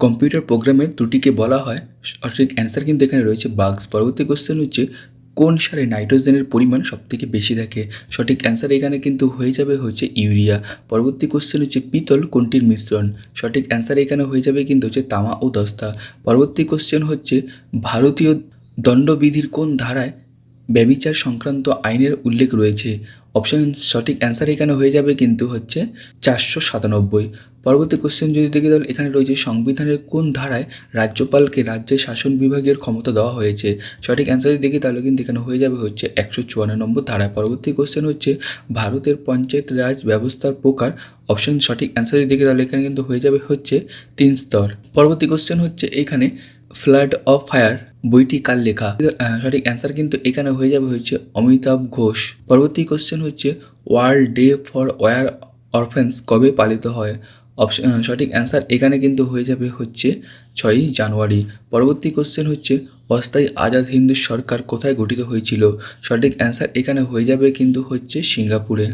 Computer প্রোগ্রামের ত্রুটিকে বলা হয় সঠিক অ্যান্সার কিন্তু এখানে রয়েছে বাগস। পরবর্তী কোশ্চেন হচ্ছে কোন সারে নাইট্রোজেনের পরিমাণ সবথেকে বেশি থাকে? সঠিক অ্যান্সার এখানে কিন্তু হয়ে যাবে হচ্ছে ইউরিয়া। পরবর্তী কোশ্চেন হচ্ছে পিতল কোনটির মিশ্রণ? সঠিক অ্যান্সার এখানে হয়ে যাবে কিন্তু হচ্ছে তামা ও দস্তা। পরবর্তী কোশ্চেন হচ্ছে ভারতীয় দণ্ডবিধির কোন ধারায় ব্যভিচার সংক্রান্ত আইনের উল্লেখ রয়েছে? অপশন সঠিক অ্যান্সার এখানে হয়ে যাবে কিন্তু হচ্ছে 497। পরবর্তী কোশ্চেন যদি দেখি তাহলে এখানে রয়েছে সংবিধানের কোন ধারায় রাজ্যপালকে রাজ্যের শাসন বিভাগের ক্ষমতা দেওয়া হয়েছে? সঠিক অ্যান্সার যদি দেখি তাহলে কিন্তু এখানে হয়ে যাবে হচ্ছে 154 নম্বর ধারায়। পরবর্তী কোশ্চেন হচ্ছে ভারতের পঞ্চায়েত রাজ ব্যবস্থার প্রকার। অপশন সঠিক অ্যান্সার যদি দেখি তাহলে এখানে কিন্তু হয়ে যাবে হচ্ছে 3 স্তর। পরবর্তী কোশ্চেন হচ্ছে এখানে ফ্লাড অফ ফায়ার বইটি কার লেখা? সঠিক অ্যান্সার কিন্তু এখানে হয়ে যাবে হচ্ছে অমিতাভ ঘোষ। পরবর্তী কোশ্চেন হচ্ছে ওয়ার্ল্ড ডে ফর ওয়ার অরফ্যান্স কবে পালিত হয়? সঠিক অ্যান্সার এখানে কিন্তু হয়ে যাবে হচ্ছে 6ই জানুয়ারি। পরবর্তী কোশ্চেন হচ্ছে অস্থায়ী আজাদ হিন্দ সরকার কোথায় গঠিত হয়েছিল? সঠিক অ্যান্সার এখানে হয়ে যাবে কিন্তু হচ্ছে সিঙ্গাপুরে।